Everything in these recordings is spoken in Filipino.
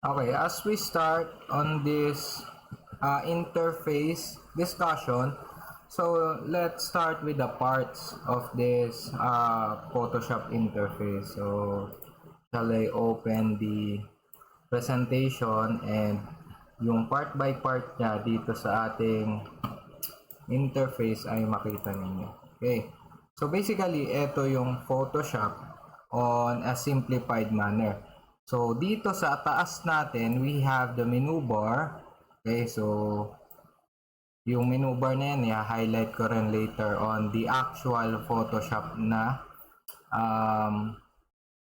Okay, as we start on this interface discussion, so let's start with the parts of this Photoshop interface. So, shall I open the presentation and yung part by part niya dito sa ating interface ay makita ninyo. Okay, so basically, ito yung Photoshop on a simplified manner. So, dito sa taas natin, we have the menu bar. Okay, so yung menu bar na yan, i-highlight ko rin later on the actual Photoshop na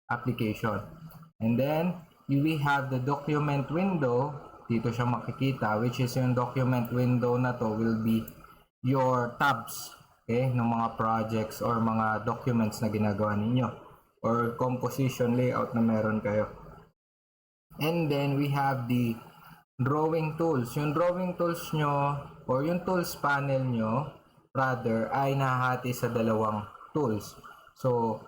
application. And then, we have the document window. Dito siya makikita, which is yung document window na to will be your tabs, okay, ng mga projects or mga documents na ginagawa ninyo or composition layout na meron kayo. And then we have the drawing tools. Yung drawing tools nyo or yung tools panel nyo rather ay nahati sa dalawang tools. So,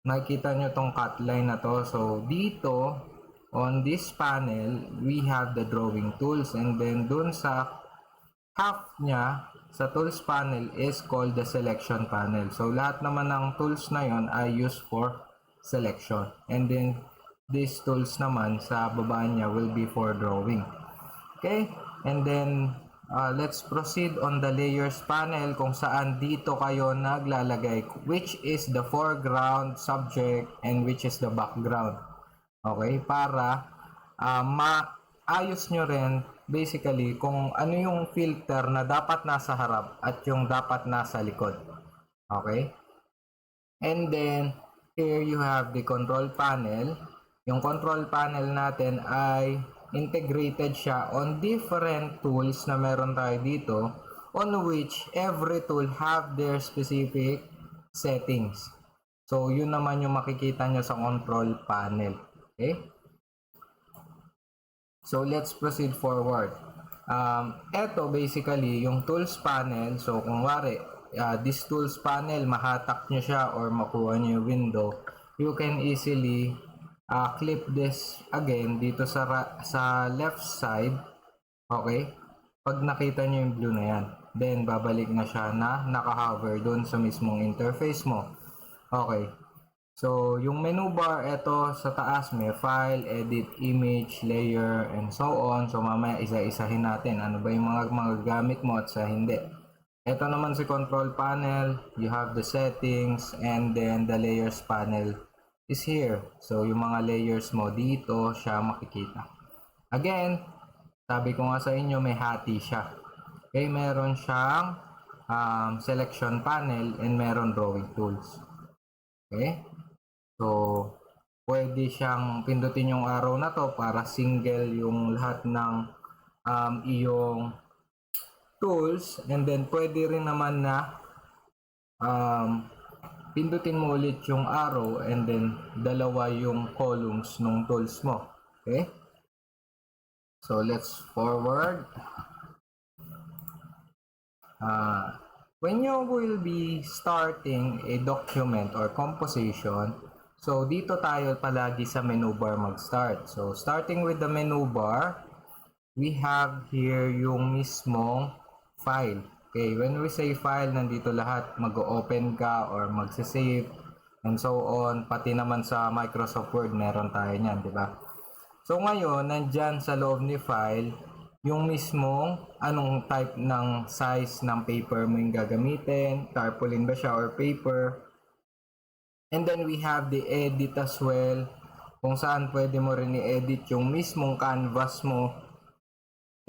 nakikita nyo tong cut line na to. So, dito on this panel, we have the drawing tools, and then dun sa half niya sa tools panel is called the selection panel. So, lahat naman ng tools na yon ay used for selection. And then, these tools naman sa baba niya will be for drawing. Okay? And then, let's proceed on the layers panel kung saan dito kayo naglalagay which is the foreground subject and which is the background. Okay? Para maayos nyo rin basically kung ano yung filter na dapat nasa harap at yung dapat nasa likod. Okay? And then, here you have the control panel. Yung control panel natin ay integrated siya on different tools na meron tayo dito, on which every tool have their specific settings. So, yun naman yung makikita nyo sa control panel. Okay? So, let's proceed forward. Ito basically yung tools panel. So, kung wari, this tools panel, mahatak nyo siya or makuha nyo yung window, you can easily clip this again dito sa left side. Okay? Pag nakita nyo yung blue na yan, then babalik na siya na naka-hover doon sa mismong interface mo. Okay. So, yung menu bar, ito sa taas may file, edit, image, layer, and so on. So, mamaya isa-isahin natin ano ba yung mga gamit mo at sa hindi. Ito naman si control panel, you have the settings, and then the layers panel is here. So, yung mga layers mo dito siya makikita. Again, sabi ko nga sa inyo, may hati siya. Okay, meron siyang selection panel and meron drawing tools. Okay? So, pwede siyang pindutin yung arrow na to para single yung lahat ng iyong tools, and then pwede rin naman na pindutin mo ulit yung arrow and then dalawa yung columns ng tools mo. Okay? So, let's forward. When you will be starting a document or composition, so dito tayo palagi sa menu bar mag-start. So, starting with the menu bar, we have here yung mismong file. Okay, when we say file, nandito lahat, mag-open ka or mag-save and so on. Pati naman sa Microsoft Word, meron tayo niyan, di ba? So ngayon, nandyan sa loob ni file, yung mismong anong type ng size ng paper mo yung gagamitin, tarpaulin ba siya or paper. And then we have the edit as well, kung saan pwede mo rin i-edit yung mismong canvas mo.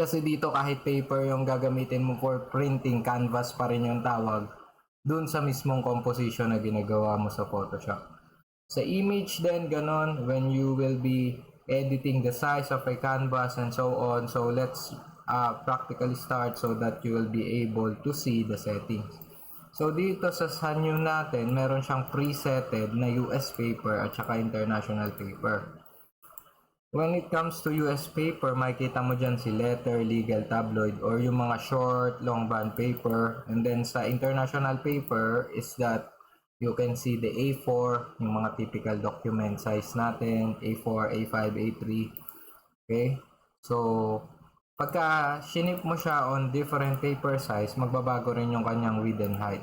Kasi dito kahit paper yung gagamitin mo for printing, canvas pa rin yung tawag dun sa mismong composition na ginagawa mo sa Photoshop. Sa image din, ganon, when you will be editing the size of a canvas and so on. So let's practically start so that you will be able to see the settings. So dito sa Sanyo natin, meron siyang presetted na US paper at saka international paper. When it comes to US paper, makikita mo dyan si letter, legal, tabloid, or yung mga short, long band paper. And then sa international paper is that you can see the A4, yung mga typical document size natin, A4, A5, A3. Okay? So, pagka shinip mo siya on different paper size, magbabago rin yung kanyang width and height.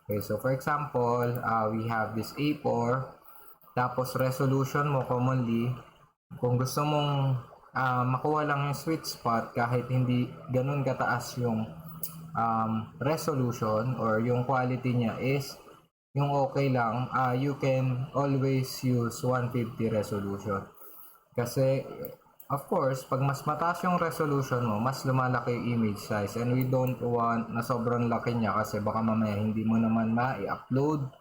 Okay, so for example, we have this A4, tapos resolution mo commonly, kung gusto mong makuha lang yung sweet spot kahit hindi ganun kataas yung resolution or yung quality niya is yung okay lang, you can always use 150 resolution. Kasi, of course, pag mas mataas yung resolution mo, mas lumalaki yung image size. And we don't want na sobrang laki niya kasi baka mamaya hindi mo naman ma-upload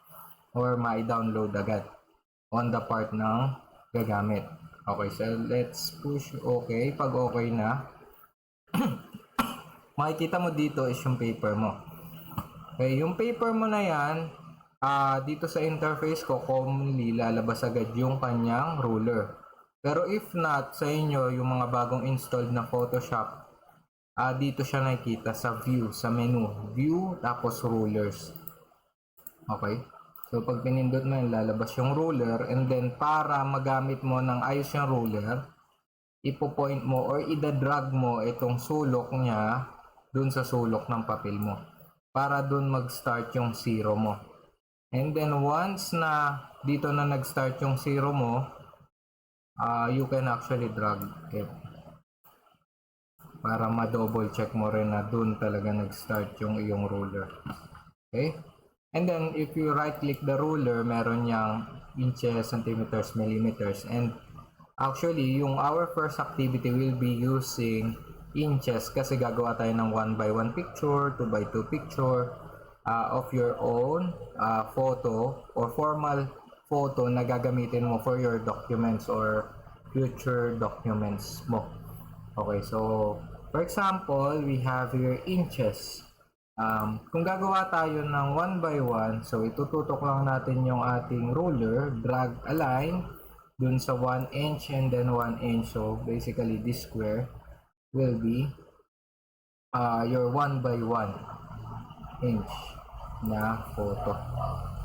or ma-download agad on the part ng gagamit. Okay, so let's push okay. Pag okay na, makikita mo dito is yung paper mo. Okay, yung paper mo na yan, dito sa interface ko, commonly lalabas agad yung kanyang ruler. Pero if not, sa inyo, yung mga bagong installed na Photoshop, dito siya nakikita sa view, sa menu. View, tapos rulers. Okay? So, pag pinindot mo yun, lalabas yung ruler. And then, para magamit mo ng ayos yung ruler, ipo-point mo or ida-drag mo itong sulok niya dun sa sulok ng papel mo. Para dun mag-start yung zero mo. And then, once na dito na nag-start yung zero mo, you can actually drag it para ma-double check mo rin na dun talaga nag-start yung iyong ruler. Okay? And then, if you right-click the ruler, meron niyang inches, centimeters, millimeters. And actually, yung our first activity will be using inches kasi gagawa tayo ng 1x1 picture, 2x2 picture of your own photo or formal photo na gagamitin mo for your documents or future documents mo. Okay, so for example, we have here inches. Kung gagawa tayo ng 1x1, so itututok lang natin yung ating ruler, drag align dun sa 1 inch and then 1 inch. So basically this square will be your 1x1 inch na photo.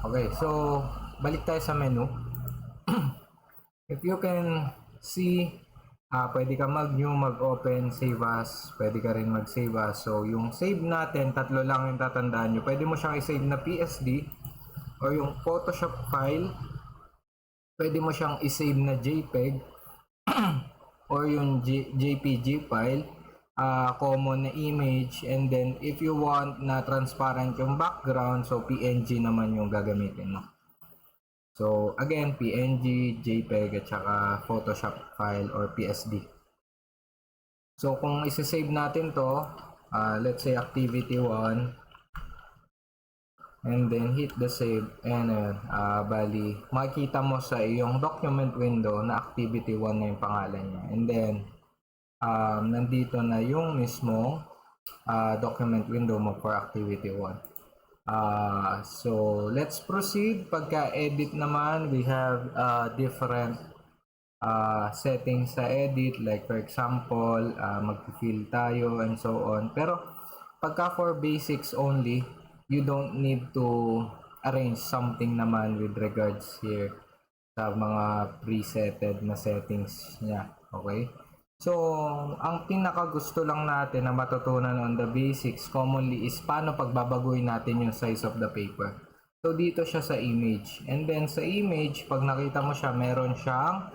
Okay, so balik tayo sa menu. If you can see, pwede ka mag-new, mag-open, save as, pwede ka rin mag-save as. So, yung save natin, tatlo lang yung tatandaan nyo. Pwede mo siyang i-save na PSD or yung Photoshop file. Pwede mo siyang i-save na JPEG or yung JPG file, common na image. And then, if you want na transparent yung background, so PNG naman yung gagamitin mo. So, again, PNG, JPEG, at saka Photoshop file or PSD. So, kung isi-save natin to, let's say activity 1, and then hit the save, and bali, makikita mo sa iyong document window na activity 1 na yung pangalan niya. And then, nandito na yung mismong document window mo for activity 1. So let's proceed. Pagka edit naman, we have different settings sa edit, like for example, mag-fill tayo and so on. Pero pagka for basics only, you don't need to arrange something naman with regards here sa mga presetted na settings niya. Okay? So, ang pinaka gusto lang natin na matutunan on the basics commonly is paano pagbabaguhin natin yung size of the paper. So, dito siya sa image. And then, sa image, pag nakita mo siya, meron siyang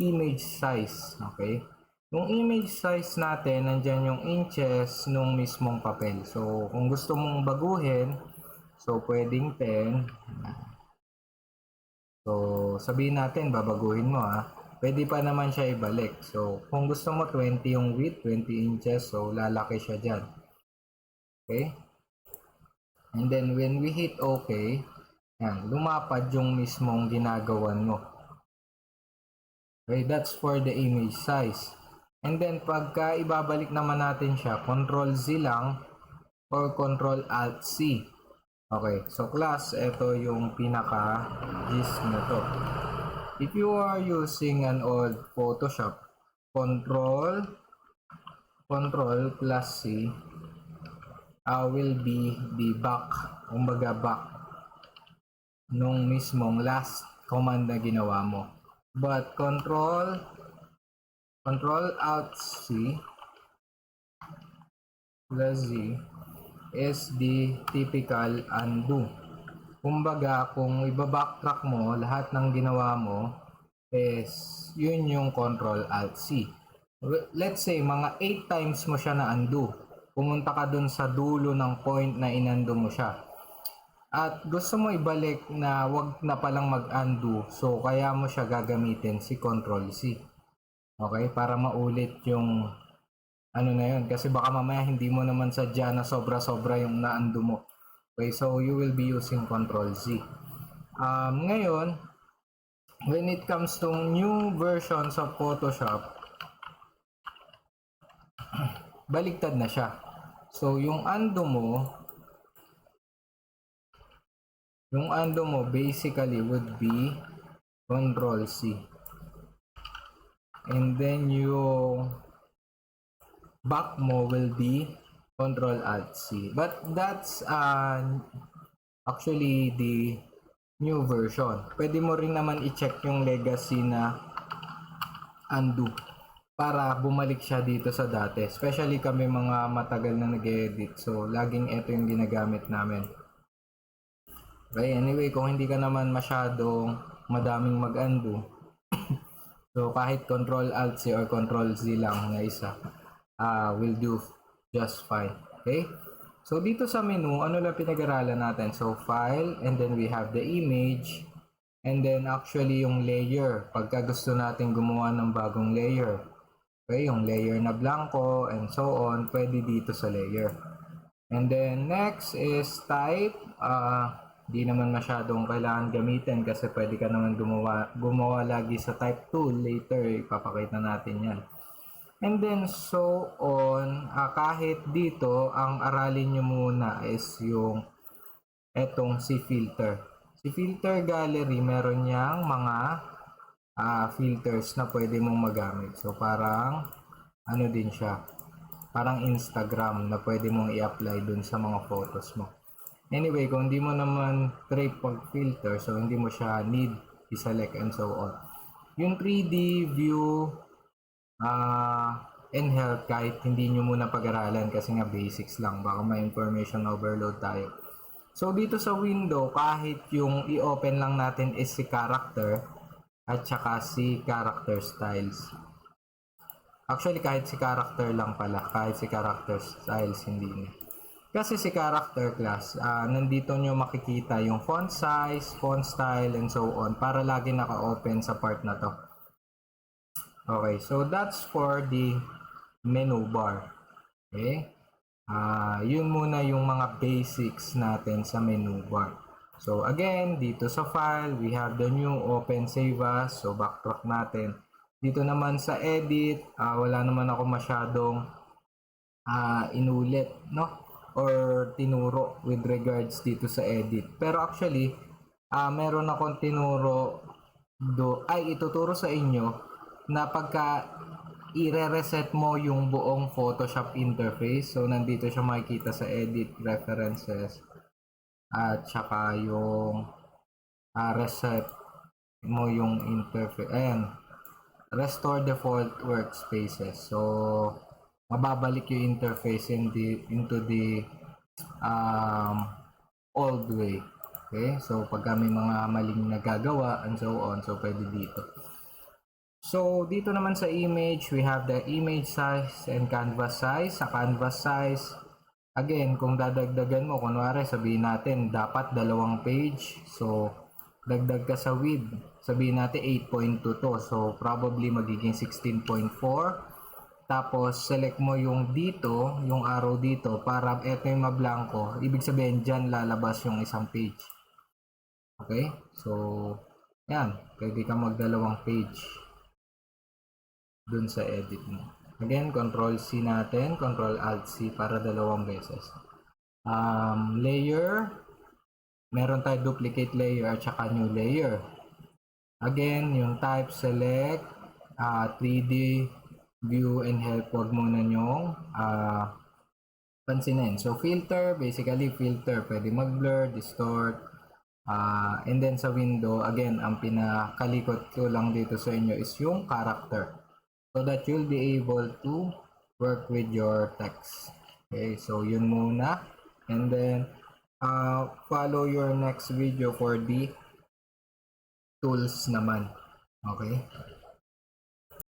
image size. Okay? Yung image size natin, nandyan yung inches nung mismong papel. So, kung gusto mong baguhin, so, pwedeng 10. So, sabihin natin, babaguhin mo pwede pa naman siya ibalik. So, kung gusto mo 20 yung width, 20 inches, so lalaki siya dyan. Okay? And then, when we hit OK, yan, lumapad yung mismong ginagawan mo. Okay, that's for the image size. And then, pagka ibabalik naman natin siya, Control Z lang or Control Alt C. Okay, so class, ito yung pinaka-gist na to. If you are using an old Photoshop, Control plus C will be the back, kumbaga back nung mismong last command na ginawa mo. But Control Control Alt C plus Z is the typical undo. Kumbaga, kung iba-backtrack mo, lahat ng ginawa mo is yun yung Control Alt C. Let's say, mga 8 times mo siya na undo. Pumunta ka dun sa dulo ng point na inando mo siya. At gusto mo ibalik na wag na palang mag-undo, so kaya mo siya gagamitin si Control C. Okay? Para maulit yung ano na yun. Kasi baka mamaya hindi mo naman sadya na sobra-sobra yung na-undo mo. Okay, so you will be using Control Z. Ngayon, when it comes to new versions of Photoshop, baliktad na siya. So, yung undo mo basically would be Control C. And then yung back mo will be Control Alt C. But that's actually the new version. Pwede mo rin naman i-check yung legacy na undo para bumalik siya dito sa dati. Especially kami mga matagal na nag-edit. So, laging ito yung ginagamit namin. Okay, anyway, kung hindi ka naman masyadong madaming mag-undo, so kahit Control Alt C or Control Z lang na isa, will do just fine. Okay? So, dito sa menu, ano lang pinag-aralan natin? So, file, and then we have the image, and then actually yung layer. Pagka gusto natin gumawa ng bagong layer. Okay, yung layer na blanco, and so on, pwede dito sa layer. And then, next is type. Di naman masyadong kailangan gamitin kasi pwede ka naman gumawa lagi sa type tool. Later, ipapakita natin yan. And then, so on, kahit dito, ang aralin nyo muna is yung etong si filter. Si filter gallery, meron niyang mga filters na pwede mong magamit. So, parang, ano din siya, parang Instagram na pwede mong i-apply dun sa mga photos mo. Anyway, kung hindi mo naman try pag-filter, so hindi mo siya need i-select and so on. Yung 3D view, and help kahit hindi nyo muna pag-aralan kasi nga basics lang, baka may information overload tayo. So dito sa window, kahit yung i-open lang natin is si character at saka si character styles. Actually kahit si character lang pala, kahit si character styles hindi na. Kasi si character class, nandito nyo makikita yung font size, font style, and so on para lagi naka-open sa part na to. Okay, so that's for the menu bar. Okay? Yun muna yung mga basics natin sa menu bar. So again, dito sa file, we have the new open save as. So backtrack natin. Dito naman sa edit, wala naman ako masyadong inulit, no? Or tinuro with regards dito sa edit. Pero actually, meron akong tinuro ituturo sa inyo na pagka i-reset mo yung buong Photoshop interface. So, nandito siya makikita sa edit preferences. At saka yung reset mo yung interface. Ayan. Restore default workspaces. So, mababalik yung interface into the old way. Okay? So, pagka may mga maling nagagawa and so on, so pwede dito. So, dito naman sa image, we have the image size and canvas size. Sa canvas size, again, kung dadagdagan mo, kunwari sabihin natin, dapat 2 page. So, dagdag ka sa width. Sabihin natin 8.2 to. So, probably magiging 16.4. Tapos, select mo yung dito, yung arrow dito, para ito yung mablanko. Ibig sabihin, dyan lalabas yung isang page. Okay? So, yan. Pwede ka mag-2 page dun sa edit mo. Again, Control C natin, Control Alt C para 2 beses. Layer, meron tayo duplicate layer at saka new layer. Again, yung type select, 3D view and help, wag muna nyong pansinin. So filter, basically filter, pwede mag-blur, distort, and then sa window, again, ang pinakalikot ko lang dito sa inyo is yung character. so that you'll be able to work with your text. Okay, so yun muna. And then, follow your next video for the tools naman. Okay?